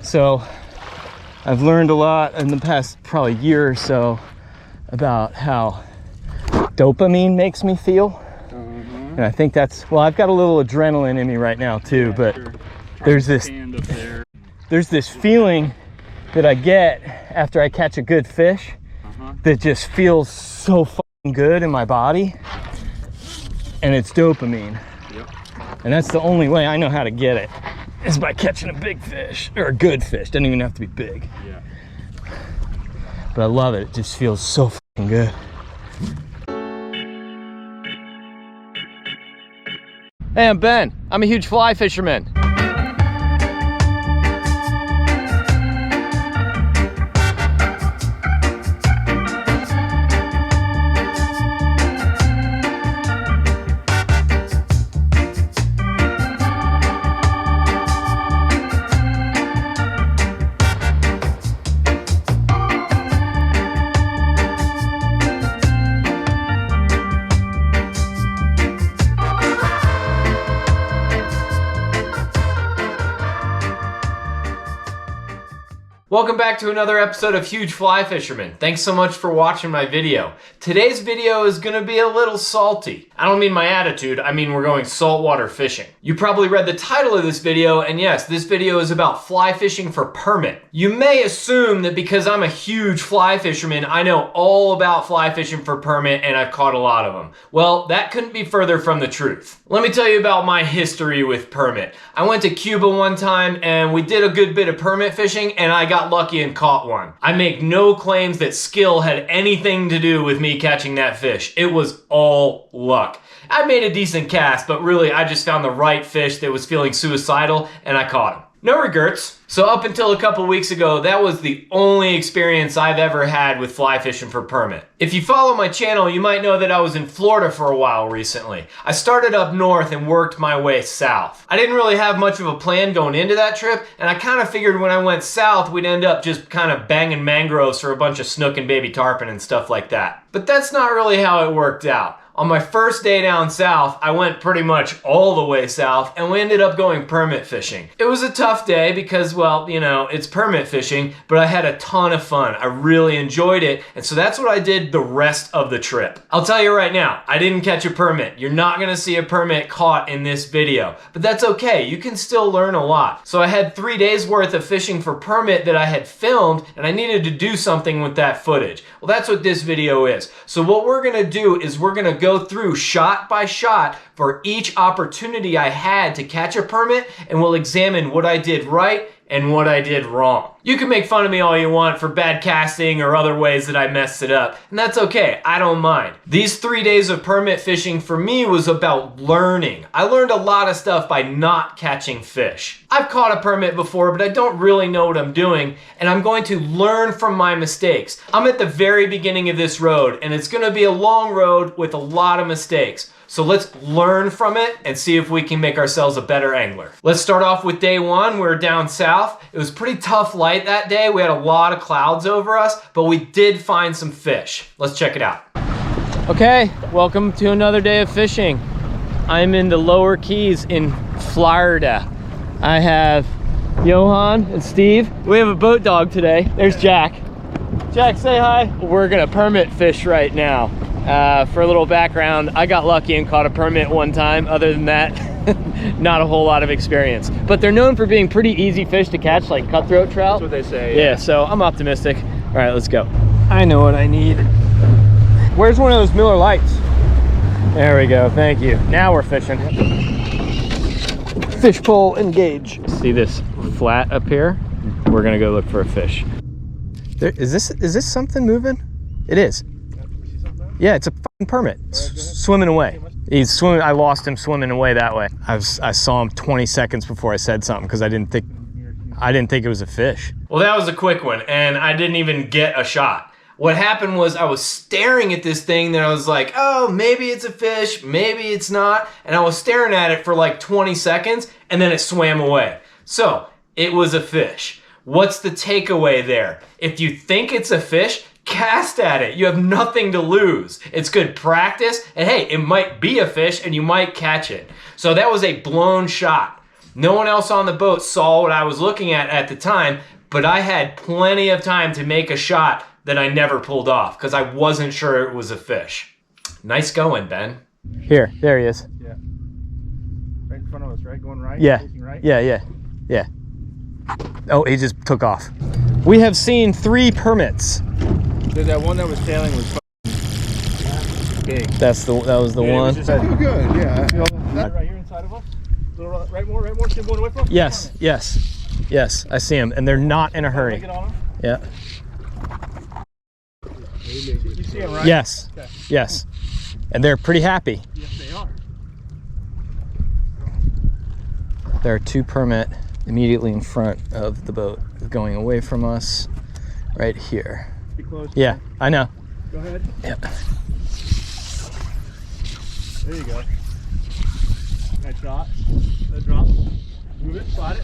So I've learned a lot in the past probably year or so about how dopamine makes me feel. And I think that's, well, I've got a little adrenaline in me right now too, but there's this feeling that I get after I catch a good fish that just feels so fucking good in my body, and it's dopamine. And that's the only way I know how to get it, is by catching a big fish, or a good fish. Doesn't even have to be big. But I love it. It just feels so fucking good. Hey, I'm Ben. I'm a huge fly fisherman. Welcome back to another episode of Huge Fly Fisherman. Thanks so much for watching my video. Today's video is gonna be a little salty. I don't mean my attitude, I mean we're going saltwater fishing. You probably read the title of this video, and yes, this video is about fly fishing for permit. You may assume that because I'm a huge fly fisherman, I know all about fly fishing for permit and I've caught a lot of them. Well, that couldn't be further from the truth. Let me tell you about my history with permit. I went to Cuba one time and we did a good bit of permit fishing, and I got lucky and caught one. I make no claims that skill had anything to do with me catching that fish. It was all luck. I made a decent cast, but really I just found the right fish that was feeling suicidal and I caught him. No regrets. So up until a couple weeks ago, that was the only experience I've ever had with fly fishing for permit. If you follow my channel, you might know that I was in Florida for a while recently. I started up north and worked my way south. I didn't really have much of a plan going into that trip, and I kind of figured when I went south, we'd end up just kind of banging mangroves for a bunch of snook and baby tarpon and stuff like that. But that's not really how it worked out. On my first day down south, I went pretty much all the way south, and we ended up going permit fishing. It was a tough day because, well, you know, it's permit fishing, but I had a ton of fun. I really enjoyed it, and so that's what I did the rest of the trip. I'll tell you right now, I didn't catch a permit. You're not gonna see a permit caught in this video, but that's okay. You can still learn a lot. So I had 3 days worth of fishing for permit that I had filmed, and I needed to do something with that footage. Well, that's what this video is. So what we're gonna do is we're gonna go through shot by shot for each opportunity I had to catch a permit, and we'll examine what I did right and what I did wrong. You can make fun of me all you want for bad casting or other ways that I messed it up, and that's okay, I don't mind. These 3 days of permit fishing for me was about learning. I learned a lot of stuff by not catching fish. I've caught a permit before, but I don't really know what I'm doing, and I'm going to learn from my mistakes. I'm at the very beginning of this road, and it's gonna be a long road with a lot of mistakes. So let's learn from it and see if we can make ourselves a better angler. Let's start off with day one. We're down south. It was pretty tough light that day. We had a lot of clouds over us, but we did find some fish. Let's check it out. Okay, welcome to another day of fishing. I'm in the lower keys in Florida. I have Johan and Steve. We have a boat dog today. There's Jack. Jack, say hi. We're gonna permit fish right now. For a little background, I got lucky and caught a permit one time. Other than that, not a whole lot of experience. But they're known for being pretty easy fish to catch, like cutthroat trout. That's what they say. Yeah, so I'm optimistic. All right, let's go. I know what I need. Where's one of those Miller Lights? There we go, thank you. Now we're fishing. Fish pole engage. See this flat up here? We're gonna go look for a fish. Is this something moving? It is. Yeah, it's a fucking permit. Swimming away. He's swimming. I lost him swimming away that way. I saw him 20 seconds before I said something because I didn't think it was a fish. Well, that was a quick one, and I didn't even get a shot. What happened was I was staring at this thing, then I was like, oh, maybe it's a fish, maybe it's not, and I was staring at it for like 20 seconds, and then it swam away. So, it was a fish. What's the takeaway there? If you think it's a fish, cast at it. You have nothing to lose. It's good practice, and hey, it might be a fish and you might catch it. So that was a blown shot. No one else on the boat saw what I was looking at the time, but I had plenty of time to make a shot that I never pulled off because I wasn't sure it was a fish. Nice going, Ben. Here, there he is. Yeah. Right in front of us, right? Going right? Yeah. Facing right? Yeah. Oh, he just took off. We have seen 3 permits. There's that one that was sailing was big. That was the one. Good, yeah. Right here inside of us. Right more. See him going away from us? Yes. I see him, and they're not in a hurry. Get on him? Yeah. You see him, right? Yes. Okay. Yes. And they're pretty happy. Yes, they are. There are 2 permit immediately in front of the boat, going away from us, right here. Be close. Yeah, I know. Go ahead. Yep. There you go. Nice shot. That drop. Move it. Slide it.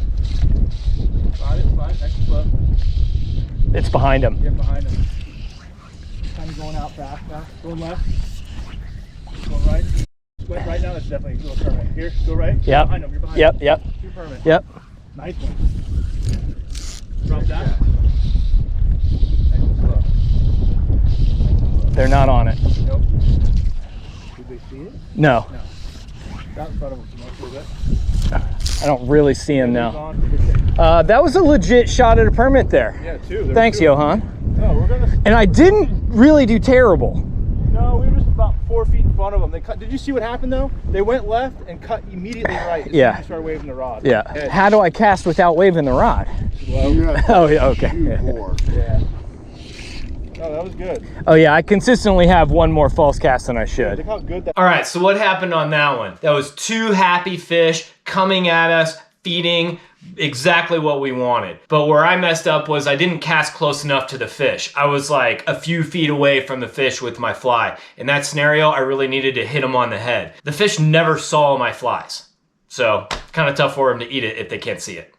Nice and slow. It's behind him. Get behind him. Kind of going out fast now. Going left. Going right. Right now, that's definitely a little permit. Here, go right. Yep. You're behind him. You're behind him. Yep. 2 permit. Yep. Nice one. Drop that. Nice and slow. They're not on it. Nope. Did they see it? No. No. Got in front of them most of it. I don't really see him now. That was a legit shot at a permit there. Yeah, 2. Thanks, 2. Johan. No, we're gonna. And I didn't really do terrible. No, we were just about 4 feet in front of them. They cut. Did you see what happened though? They went left and cut immediately right. As soon as you started waving the rod. Yeah. Edge. How do I cast without waving the rod? Slow. Oh, yeah, okay. Yeah. No, that was good. Oh, yeah, I consistently have 1 more false cast than I should. Look how good that. All right, so what happened on that one? That was 2 happy fish coming at us, feeding exactly what we wanted. But where I messed up was I didn't cast close enough to the fish. I was like a few feet away from the fish with my fly. In that scenario, I really needed to hit him on the head. The fish never saw my flies. So kind of tough for them to eat it if they can't see it.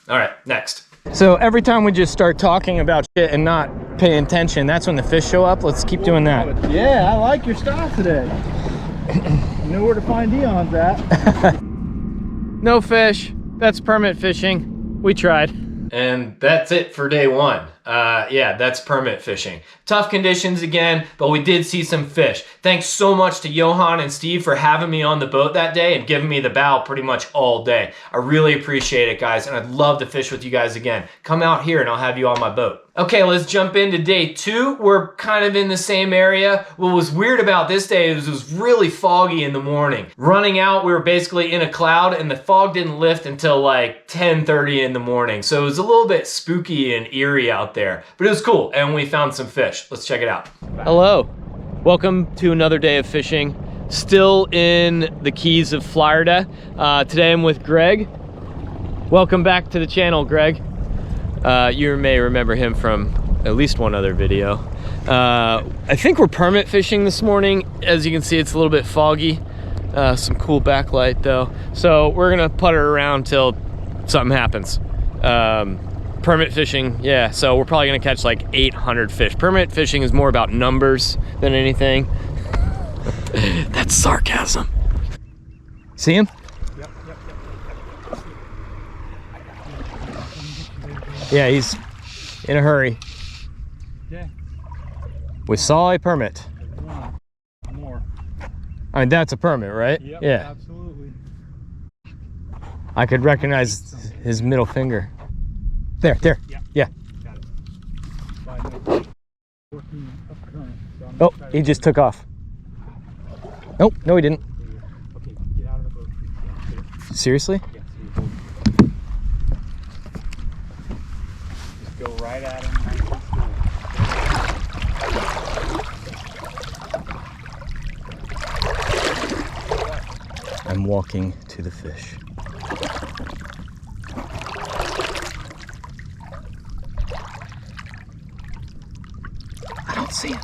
All right, next. So every time we just start talking about shit and not paying attention, that's when the fish show up. Let's keep doing that. Yeah, I like your style today. You know where to find Dion's at. No fish. That's permit fishing. We tried. And that's it for day 1. Yeah, that's permit fishing. Tough conditions again, but we did see some fish. Thanks so much to Johan and Steve for having me on the boat that day and giving me the bow pretty much all day. I really appreciate it, guys, and I'd love to fish with you guys again. Come out here and I'll have you on my boat. Okay, let's jump into day 2. We're kind of in the same area. What was weird about this day is it was really foggy in the morning. Running out, we were basically in a cloud and the fog didn't lift until like 10:30 in the morning. So it was a little bit spooky and eerie out there, but it was cool and we found some fish. Let's check it out. Hello. Welcome to another day of fishing. Still in the Keys of Florida. Today I'm with Greg. Welcome back to the channel, Greg. You may remember him from at least one other video. I think we're permit fishing this morning. As you can see, it's a little bit foggy. Some cool backlight though. So we're gonna putter around till something happens. Permit fishing, yeah, so we're probably gonna catch like 800 fish. Permit fishing is more about numbers than anything. That's sarcasm. See him? Yep. Yeah, he's in a hurry. Yeah. We saw a permit. More. I mean, that's a permit, right? Yep, yeah. Absolutely. I could recognize his middle finger. There. Yep. Yeah. Got it. Oh, he just took off. Nope, no he didn't. Okay, get out of the boat. Seriously? Yeah, so you just go right at him. I'm walking to the fish. I don't see it.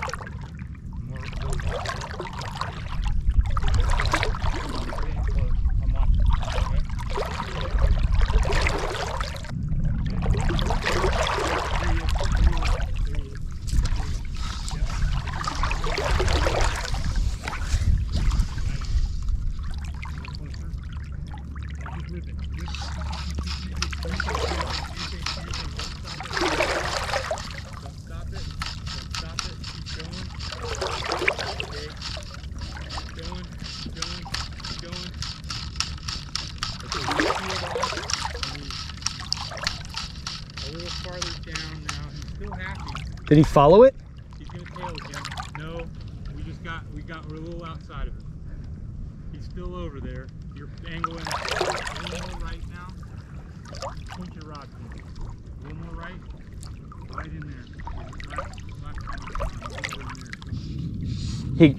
little farther down now. He's still happy. Did he follow it? He's gonna tail again. No, we're a little outside of it. He's still over there. You're angling a little more right now. Point your rod to him. A little more right. Right in there.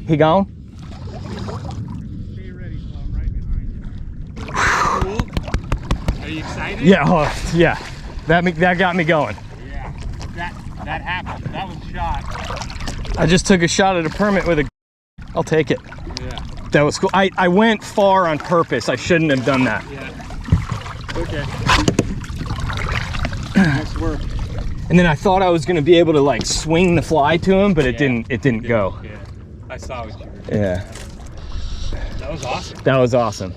He gone? Stay ready, so I'm right behind you. Cool. Are you excited? Yeah, oh, yeah. That got me going. Yeah. That happened. That was shot. I just took a shot at a permit with a. I'll take it. Yeah. That was cool. I went far on purpose. I shouldn't have done that. Yeah. Okay. Nice work. And then I thought I was gonna be able to like swing the fly to him, but it didn't. It didn't go. Yeah. I saw what you were doing. Yeah. That was awesome. That was awesome.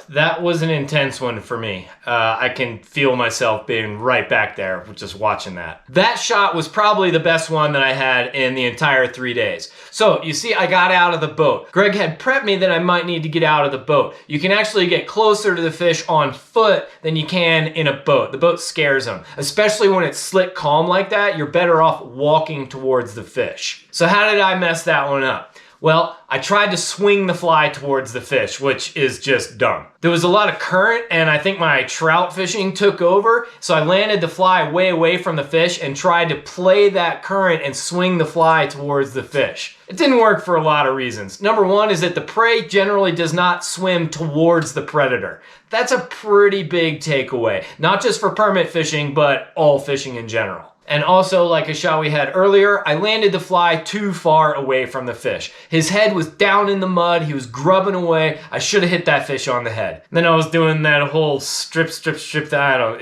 That was an intense one for me. I can feel myself being right back there just watching that. That shot was probably the best one that I had in the entire 3 days. So you see, I got out of the boat. Greg had prepped me that I might need to get out of the boat. You can actually get closer to the fish on foot than you can in a boat. The boat scares them, especially when it's slick calm like that. You're better off walking towards the fish. So how did I mess that one up? Well, I tried to swing the fly towards the fish, which is just dumb. There was a lot of current and I think my trout fishing took over, so I landed the fly way away from the fish and tried to play that current and swing the fly towards the fish. It didn't work for a lot of reasons. Number one is that the prey generally does not swim towards the predator. That's a pretty big takeaway, not just for permit fishing, but all fishing in general. And also, like a shot we had earlier, I landed the fly too far away from the fish. His head was down in the mud, he was grubbing away. I should have hit that fish on the head. Then I was doing that whole strip that,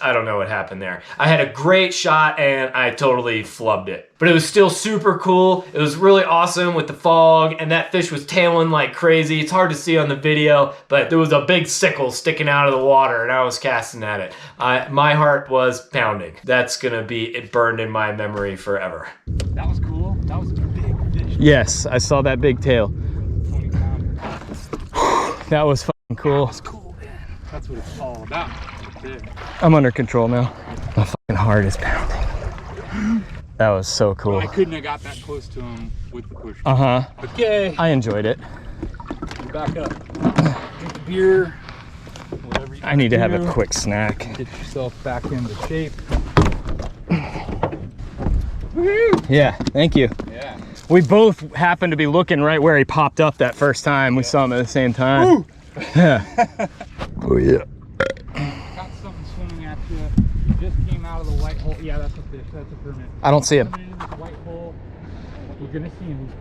I don't know what happened there. I had a great shot and I totally flubbed it. But it was still super cool. It was really awesome with the fog and that fish was tailing like crazy. It's hard to see on the video, but there was a big sickle sticking out of the water and I was casting at it. My heart was pounding. That's gonna be burned in my memory forever. That was cool. That was a big fish. Yes, I saw that big tail. 20 pounder. That was fucking cool. That was cool, man. That's what it's all about. Right there. I'm under control now. My fucking heart is pounding. That was so cool. Well, I couldn't have got that close to him with the push. Uh-huh. Okay. I enjoyed it. Back up. Drink the beer. Whatever you I need to have do. a quick snack. Get yourself back into shape. Yeah, thank you. Yeah. We both happened to be looking right where he popped up that first time. We saw him at the same time. Yeah. Oh yeah. Got something swimming at you. Just came out of the white hole. Yeah, that's a fish. That's a permit. I don't see him. Coming into this white hole. You're gonna see him. He's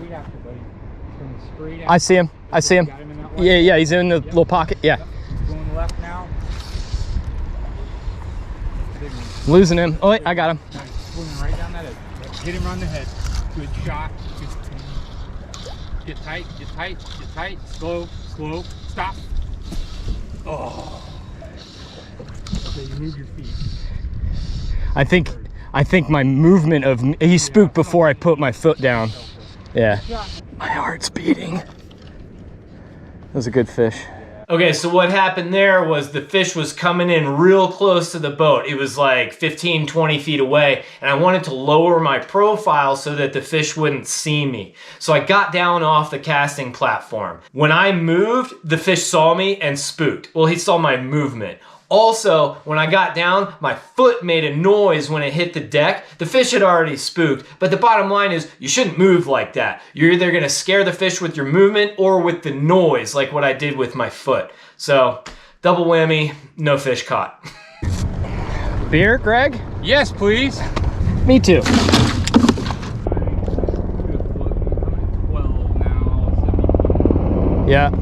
straight after, buddy. He's coming straight after. I see him. I see him. Got him in that white Yeah, hole. yeah, he's in the little pocket. Yeah. Yep. He's going left now. Big one. Losing him. Oh wait, I got him. Nice. Swimming right down that edge. Hit him on the head. Good shot. Good. Get tight. Get tight. Get tight. Slow. Slow. Stop. Oh. Okay, you move your feet. I think my movement of he spooked before I put my foot down. Yeah. My heart's beating. That was a good fish. Okay, so what happened there was the fish was coming in real close to the boat. It was like 15, 20 feet away, and I wanted to lower my profile so that the fish wouldn't see me. So I got down off the casting platform. When I moved, the fish saw me and spooked. Well, he saw my movement. Also, when I got down, my foot made a noise when it hit the deck. The fish had already spooked, but the bottom line is you shouldn't move like that. You're either gonna scare the fish with your movement or with the noise, like what I did with my foot. So, double whammy, no fish caught. Beer, Greg? Yes, please. Me too. 12 now. Yeah.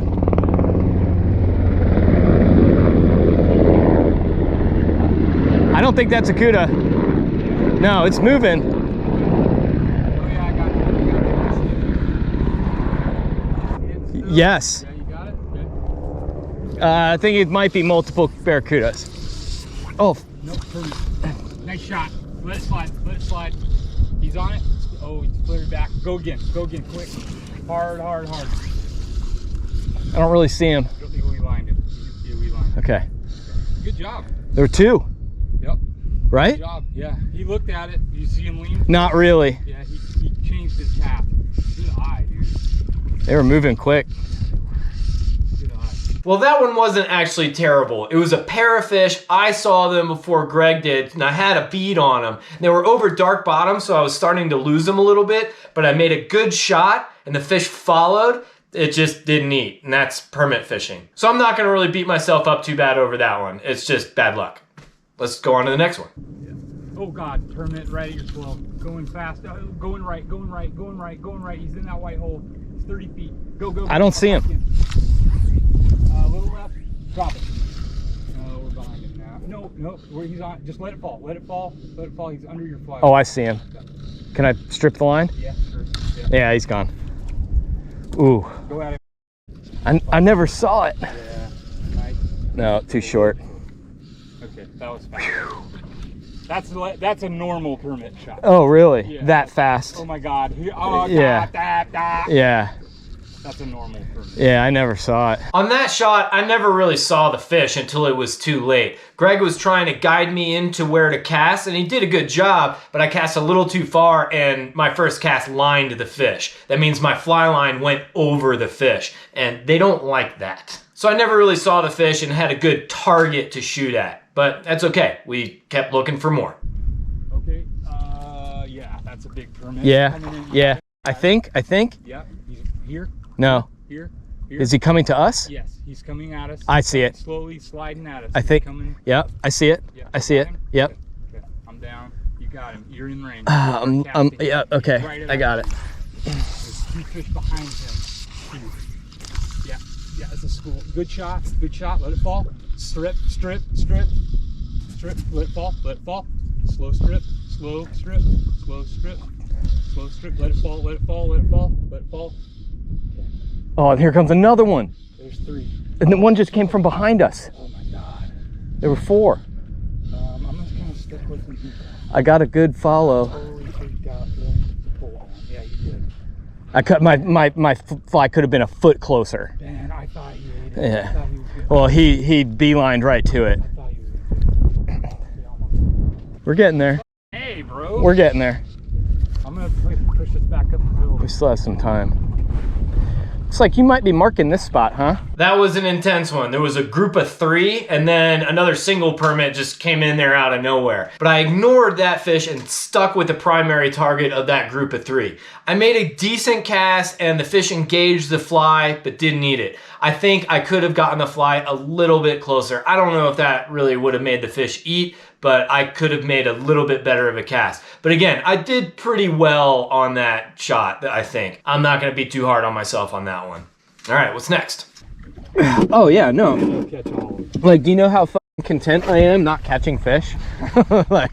I don't think that's a cuda. No, it's moving. Oh yeah, I got it. Yes. Yeah, you got it? Good. I think it might be multiple barracudas. Oh, Nope, perfect. Nice shot. Let it slide. Let it slide. He's on it. Oh, he's flirted back. Go again. Go again. Quick. Hard, hard, hard. I don't really see him. I don't think we lined him. You can see we lined him. Okay. Good job. There were two. right? Good job. Yeah, he looked at it. You see him lean? Not really. Yeah, he changed his path. Good eye, dude. They were moving quick. Good eye. Well, that one wasn't actually terrible. It was a pair of fish. I saw them before Greg did, and I had a bead on them. They were over dark bottom, so I was starting to lose them a little bit, but I made a good shot, and the fish followed. It just didn't eat, and that's permit fishing. So I'm not gonna really beat myself up too bad over that one. It's just bad luck. Let's go on to the next one. Yeah. Oh God, permit right at your 12. Going fast, going right, going right, going right, going right. He's in that white hole. He's 30 feet. Go, go. I don't see him. A little left, drop it. No, we're behind him now. No, no, where he's on, just let it fall, let it fall, let it fall. He's under your fly. Oh, I see him. Can I strip the line? Yeah, sure. Yeah, he's gone. Ooh. Go at it. I never saw it. Yeah, nice. No, too short. Okay, that was fast. That's a normal permit shot. Oh, really? Yeah. That fast? Oh my God. Oh, Yeah. Yeah. That's a normal permit. Yeah, I never saw it. On that shot, I never really saw the fish until it was too late. Greg was trying to guide me into where to cast, and he did a good job, but I cast a little too far, and my first cast lined the fish. That means my fly line went over the fish, and they don't like that. So I never really saw the fish and had a good target to shoot at, but that's okay. We kept looking for more. Okay, yeah, that's a big permit. Yeah, yeah. I think. Yeah, he's here. No. Here. Is he coming to us? Yes, he's coming at us. I see it. Slowly sliding at us. I think. He's coming. Yep, I see it. Yeah, I see it. him? Yep. Okay. I'm down. You got him. You're in range. Yeah, okay. Right I got it. There's 2 fish behind him. Yeah, yeah, it's a school. Good shot. Good shot. Let it fall. Strip, strip, strip, strip. Let it fall. Let it fall. Slow strip. Slow strip. Slow strip. Slow strip. Let it fall. Let it fall. Let it fall. Let it fall. Oh, and here comes another one. There's 3. And the one just came from behind us. Oh my God. There were 4. I'm just gonna stick with him. I got a good follow. Totally freaked out. Yeah, you did. I cut my fly could have been a foot closer. Man, I thought you ate it. Yeah. I thought he was good. Well, he beelined right to it. I thought he was good. He almost. We're getting there. Hey, bro. We're getting there. I'm gonna push this back up the hill. We still have some time. Looks like you might be marking this spot, huh? That was an intense one. There was a group of 3, and then another single permit just came in there out of nowhere. But I ignored that fish and stuck with the primary target of that group of 3. I made a decent cast, and the fish engaged the fly, but didn't eat it. I think I could have gotten the fly a little bit closer. I don't know if that really would have made the fish eat, but I could have made a little bit better of a cast. But again, I did pretty well on that shot, I think. I'm not gonna be too hard on myself on that one. All right, what's next? Oh yeah, no. Catch all of them. Like, do you know how fucking content I am not catching fish? Like,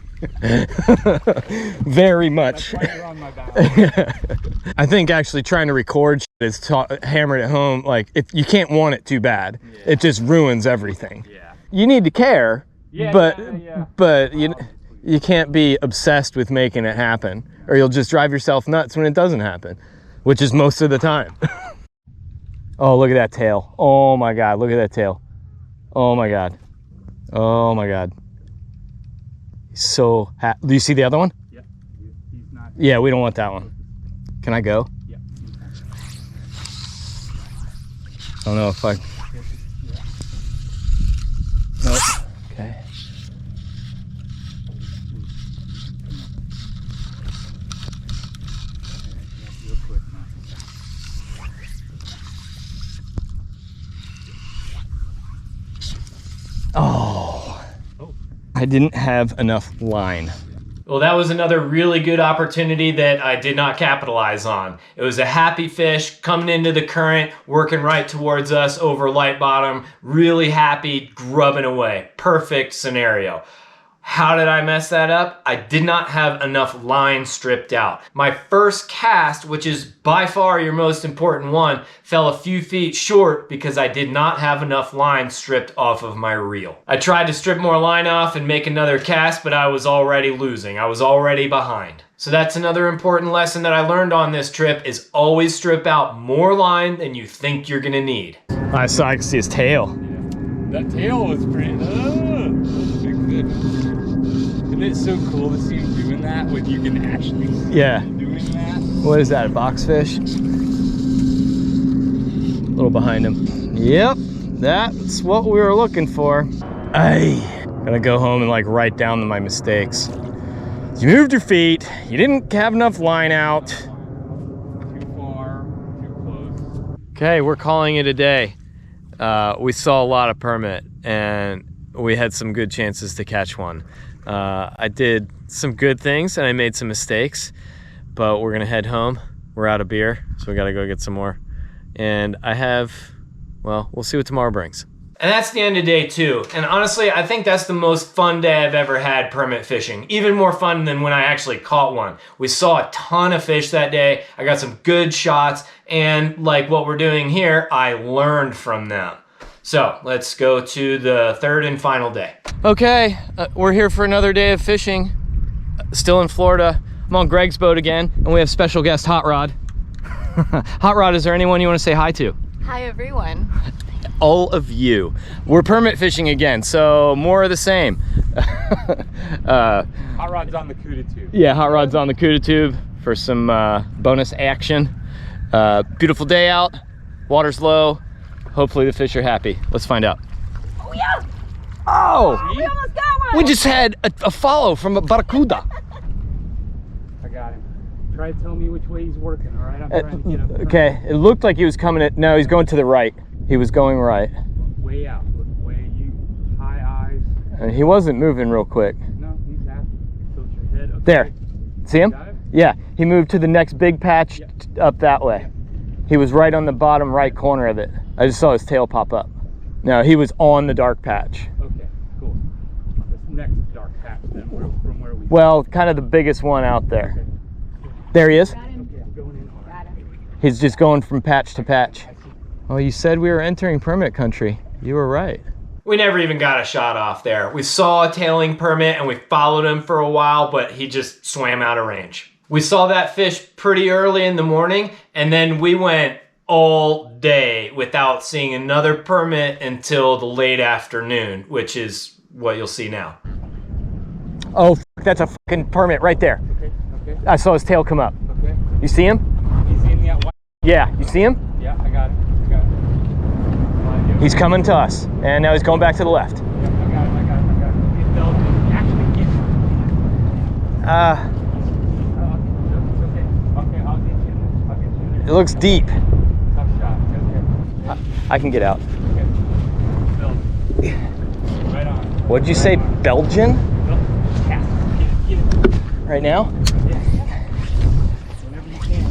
very much. That's why you're on my back. I think actually trying to record is hammered at home. Like, if you can't want it too bad, it just ruins everything. Yeah. You need to care, but yeah. you can't be obsessed with making it happen, or you'll just drive yourself nuts when it doesn't happen, which is most of the time. Oh, look at that tail. Oh my God, look at that tail. Oh my God. Oh my God. So, do you see the other one? Yeah. He's not. Yeah, we don't want that one. Can I go? Yeah. I don't know if I... Nope. Okay. Real quick now. Oh. I didn't have enough line. Well, that was another really good opportunity that I did not capitalize on. It was a happy fish coming into the current, working right towards us over light bottom, really happy, grubbing away. Perfect scenario. How did I mess that up? I did not have enough line stripped out. My first cast, which is by far your most important one, fell a few feet short because I did not have enough line stripped off of my reel. I tried to strip more line off and make another cast, but I was already losing. I was already behind. So that's another important lesson that I learned on this trip is always strip out more line than you think you're gonna need. I can see his tail. That tail was pretty. Big fish. It's so cool to see him doing that when you can actually see him doing that. What is that, a boxfish? A little behind him. Yep, that's what we were looking for. Gonna go home and like write down my mistakes. You moved your feet, you didn't have enough line out. Too far, too close. Okay, we're calling it a day. We saw a lot of permit and we had some good chances to catch one. I did some good things and I made some mistakes, but we're gonna head home. We're out of beer, so we gotta go get some more. And I have, well, we'll see what tomorrow brings. And that's the end of day 2. And honestly, I think that's the most fun day I've ever had permit fishing. Even more fun than when I actually caught one. We saw a ton of fish that day. I got some good shots. And like what we're doing here, I learned from them. So let's go to the 3rd and final day. Okay, we're here for another day of fishing. Still in Florida. I'm on Greg's boat again, and we have special guest Hot Rod. Hot Rod, is there anyone you want to say hi to? Hi, everyone. All of you. We're permit fishing again, so more of the same. Hot Rod's on the Cuda tube. Yeah, Hot Rod's on the Cuda tube for some bonus action. Beautiful day out, water's low. Hopefully the fish are happy. Let's find out. Oh, yeah. Oh! We almost got one. We just had a follow from a barracuda. I got him. Try to tell me which way he's working, all right? I'm trying to get him. Okay, it looked like he was coming at, no, he's going to the right. He was going right. Way out, way you, high eyes. And he wasn't moving real quick. No, he's happy. Tilt your head. Okay. There, see him? Got it? Yeah, he moved to the next big patch up that way. He was right on the bottom right corner of it. I just saw his tail pop up. No, he was on the dark patch. Okay, cool. This next dark patch then, from where we... Well, kind of the biggest one out there. Okay. There he is. Okay, I'm going in hard. He's just going from patch to patch. Oh, you said we were entering permit country. You were right. We never even got a shot off there. We saw a tailing permit and we followed him for a while, but he just swam out of range. We saw that fish pretty early in the morning, and then we went all day without seeing another permit until the late afternoon, which is what you'll see now. Oh, that's a fucking permit right there. Okay, okay, I saw his tail come up. okay. You see him? He's in that white... Yeah, you see him? Yeah, I got him. I got him. He's coming to us, and now he's going back to the left. Yeah, I got him. I got him. I got him. He's Belgian. Actually, get him. It's okay. Okay, I'll get you in there. I'll get you in there. It looks deep. Tough shot. Okay. I can get out. Okay. Belgian. Right on. What'd you say, Belgian? Cast. Get it. Right now? Whenever you can.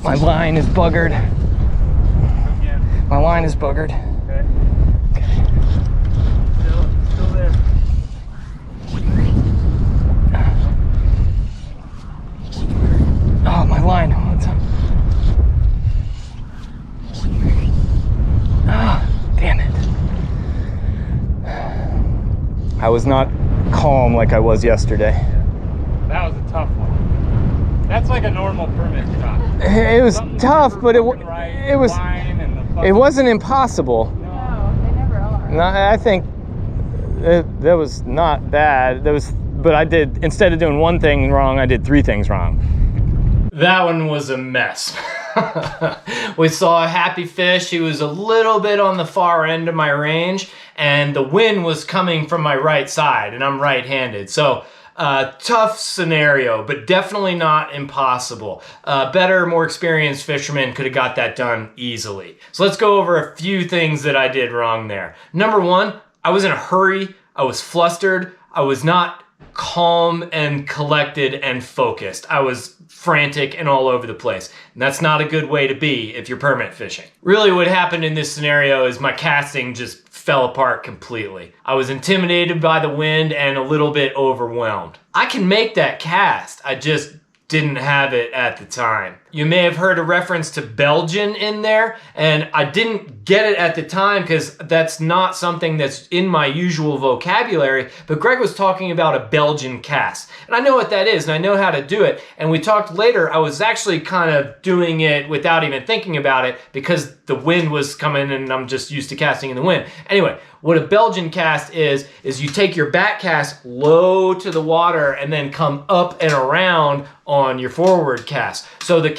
My line is buggered. Again. My line is buggered. Okay. Still there. Oh, my line. Ah, damn it. I was not calm like I was yesterday. That was a tough one. That's like a normal permit shot. It was tough, but it was it wasn't impossible. No, they never are. No, I think that was not bad. But I did, instead of doing one thing wrong, I did 3 things wrong. That one was a mess. We saw a happy fish. He was a little bit on the far end of my range, and the wind was coming from my right side, and I'm right-handed. So tough scenario, but definitely not impossible. Better, more experienced fishermen could have got that done easily. So let's go over a few things that I did wrong there. Number 1, I was in a hurry. I was flustered. I was not calm and collected and focused. I was frantic and all over the place. And that's not a good way to be if you're permit fishing. Really what happened in this scenario is my casting just fell apart completely. I was intimidated by the wind and a little bit overwhelmed. I can make that cast, I just didn't have it at the time. You may have heard a reference to Belgian in there, and I didn't get it at the time because that's not something that's in my usual vocabulary, but Greg was talking about a Belgian cast. And I know what that is, and I know how to do it, and we talked later, I was actually kind of doing it without even thinking about it because the wind was coming and I'm just used to casting in the wind. Anyway, what a Belgian cast is you take your back cast low to the water and then come up and around on your forward cast. So the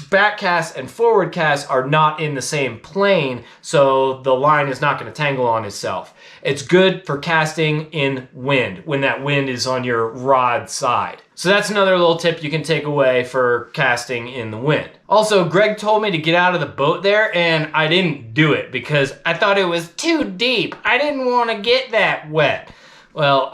back cast and forward cast are not in the same plane, so the line is not going to tangle on itself. It's good for casting in wind, when that wind is on your rod side. So that's another little tip you can take away for casting in the wind. Also, Greg told me to get out of the boat there, and I didn't do it because I thought it was too deep. I didn't want to get that wet. Well,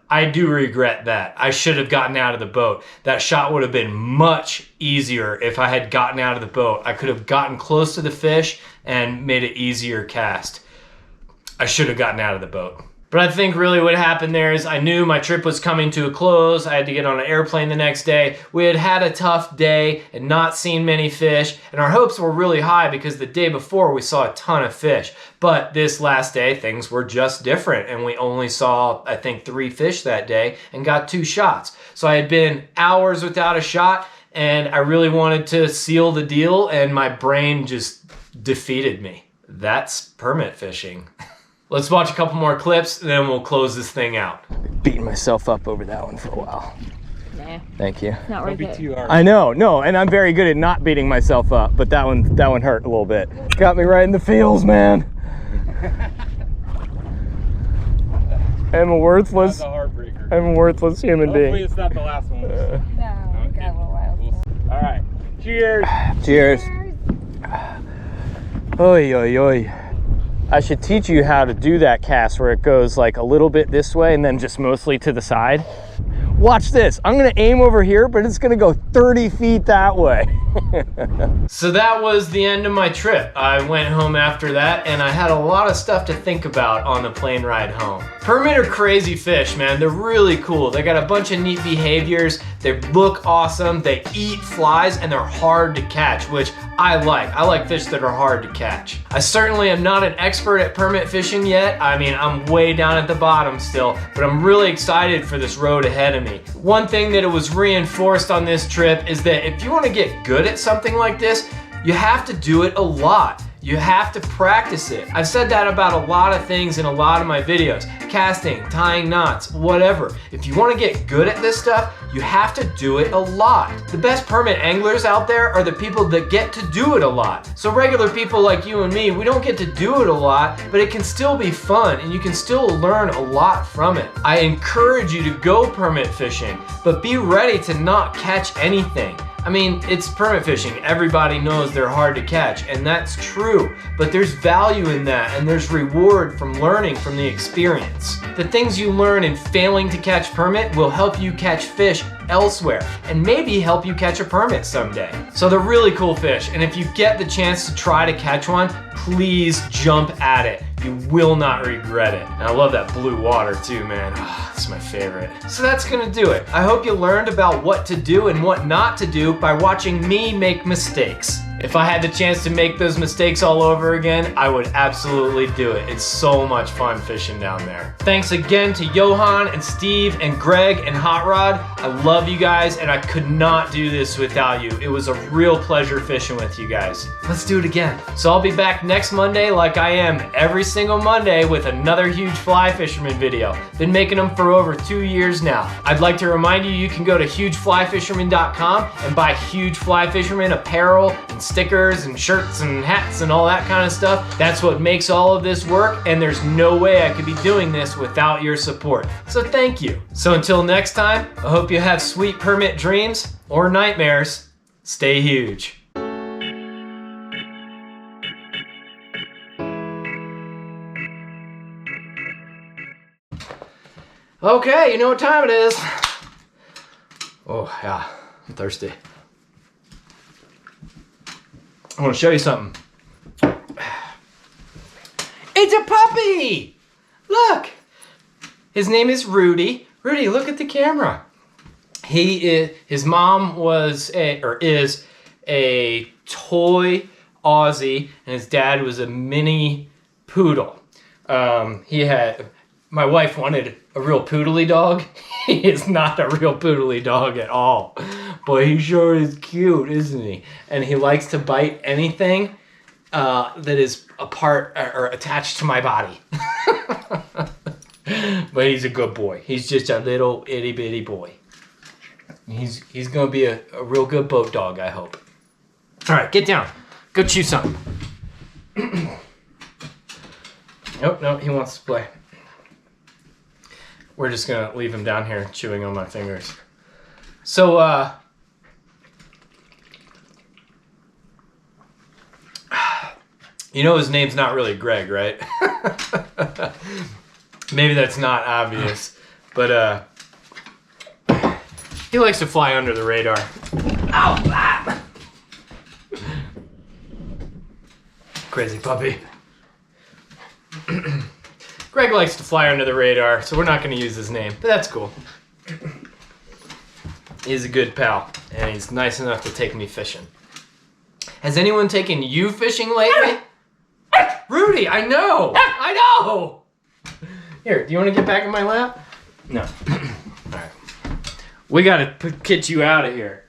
I do regret that. I should have gotten out of the boat. That shot would have been much easier if I had gotten out of the boat. I could have gotten close to the fish and made it easier cast. I should have gotten out of the boat. But I think really what happened there is I knew my trip was coming to a close. I had to get on an airplane the next day. We had had a tough day and not seen many fish, and our hopes were really high because the day before we saw a ton of fish. But this last day, things were just different, and we only saw, I think, 3 fish that day and got 2 shots. So I had been hours without a shot, and I really wanted to seal the deal, and my brain just defeated me. That's permit fishing. Let's watch a couple more clips, and then we'll close this thing out. Beating myself up over that one for a while. Nah. Thank you. Not worth it. Too hard. I know, no, and I'm very good at not beating myself up, but that one hurt a little bit. Got me right in the feels, man. I'm a worthless human Hopefully being. it's not the last one. No, we got a little while. All right. Cheers. Cheers. Oi, oi, oi. I should teach you how to do that cast where it goes like a little bit this way and then just mostly to the side. Watch this. I'm gonna aim over here, but it's gonna go 30 feet that way. So that was the end of my trip. I went home after that and I had a lot of stuff to think about on the plane ride home. Permit are crazy fish, man. They're really cool. They got a bunch of neat behaviors. They look awesome. They eat flies and they're hard to catch, which I like. I like fish that are hard to catch. I certainly am not an expert at permit fishing yet. I mean, I'm way down at the bottom still, but I'm really excited for this road ahead of me. One thing that it was reinforced on this trip is that if you want to get good at something like this, you have to do it a lot. You have to practice it. I've said that about a lot of things in a lot of my videos. Casting, tying knots, whatever. If you want to get good at this stuff, you have to do it a lot. The best permit anglers out there are the people that get to do it a lot. So regular people like you and me, we don't get to do it a lot, but it can still be fun and you can still learn a lot from it. I encourage you to go permit fishing, but be ready to not catch anything. I mean, it's permit fishing. Everybody knows they're hard to catch, and that's true. But there's value in that, and there's reward from learning from the experience. The things you learn in failing to catch permit will help you catch fish elsewhere, and maybe help you catch a permit someday. So they're really cool fish, and if you get the chance to try to catch one, please jump at it. You will not regret it. And I love that blue water too, man. Oh, it's my favorite. So that's gonna do it. I hope you learned about what to do and what not to do by watching me make mistakes. If I had the chance to make those mistakes all over again, I would absolutely do it. It's so much fun fishing down there. Thanks again to Johan and Steve and Greg and Hot Rod. I love you guys and I could not do this without you. It was a real pleasure fishing with you guys. Let's do it again. So I'll be back next Monday like I am every single Monday with another huge fly fisherman video. Been making them for over 2 years now. I'd like to remind you, you can go to hugeflyfisherman.com and buy Huge Fly Fisherman apparel and stickers and shirts and hats and all that kind of stuff. That's what makes all of this work, and there's no way I could be doing this without your support. So thank you. So until next time, I hope you have sweet permit dreams or nightmares. Stay huge. Okay, you know what time it is. Oh yeah, I'm thirsty. I want to show you something. It's a puppy! Look! His name is Rudy. Rudy, look at the camera. His mom is a toy Aussie, and his dad was a mini poodle. My wife wanted a real poodly dog. He is not a real poodly dog at all. But he sure is cute, isn't he? And he likes to bite anything that is a part or attached to my body. But he's a good boy. He's just a little itty bitty boy. He's gonna be a real good boat dog, I hope. All right, get down. Go chew something. Nope, no, he wants to play. We're just gonna leave him down here chewing on my fingers. So, you know his name's not really Greg, right? Maybe that's not obvious, but he likes to fly under the radar. Ow! Ah! Crazy puppy. Greg likes to fly under the radar, so we're not going to use his name, but that's cool. He's a good pal, and he's nice enough to take me fishing. Has anyone taken you fishing lately? Rudy, I know! I know! Here, do you want to get back in my lap? No. Alright. We gotta get you out of here.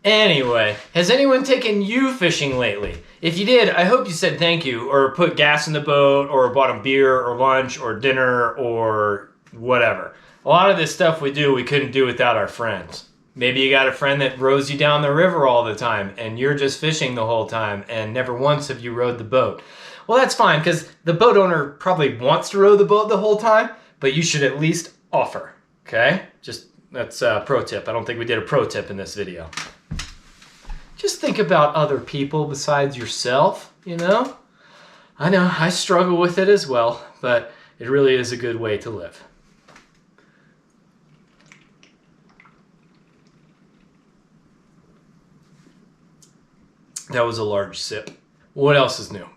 Anyway, has anyone taken you fishing lately? If you did, I hope you said thank you, or put gas in the boat, or bought a beer, or lunch, or dinner, or whatever. A lot of this stuff we do, we couldn't do without our friends. Maybe you got a friend that rows you down the river all the time, and you're just fishing the whole time, and never once have you rowed the boat. Well, that's fine, because the boat owner probably wants to row the boat the whole time, but you should at least offer, okay? That's a pro tip. I don't think we did a pro tip in this video. Just think about other people besides yourself, you know? I know, I struggle with it as well, but it really is a good way to live. That was a large sip. What else is new?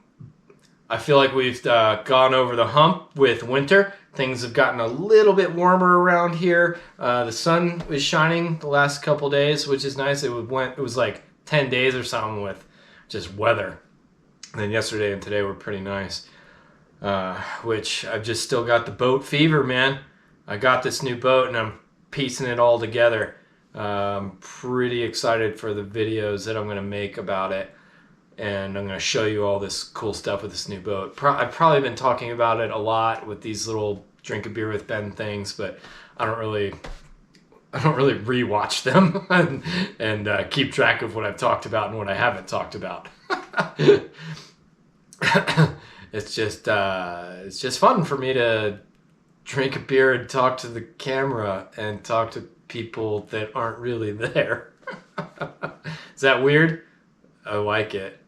I feel like we've gone over the hump with winter. Things have gotten a little bit warmer around here. The sun was shining the last couple days, which is nice. It was like 10 days or something with just weather. And then yesterday and today were pretty nice. Which I've just still got the boat fever, man. I got this new boat and I'm piecing it all together. I'm pretty excited for the videos that I'm going to make about it. And I'm going to show you all this cool stuff with this new boat. I've probably been talking about it a lot with these little drink a beer with Ben things, but I don't really rewatch them and keep track of what I've talked about and what I haven't talked about. It's just fun for me to drink a beer and talk to the camera and talk to people that aren't really there. Is that weird? I like it.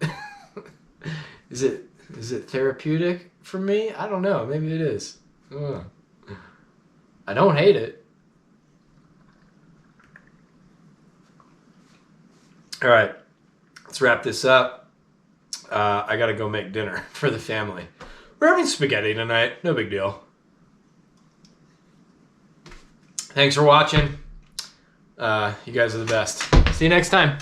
Is it therapeutic for me? I don't know. Maybe it is. I don't hate it. All right, let's wrap this up. I gotta go make dinner for the family. We're having spaghetti tonight. No big deal. Thanks for watching. You guys are the best. See you next time.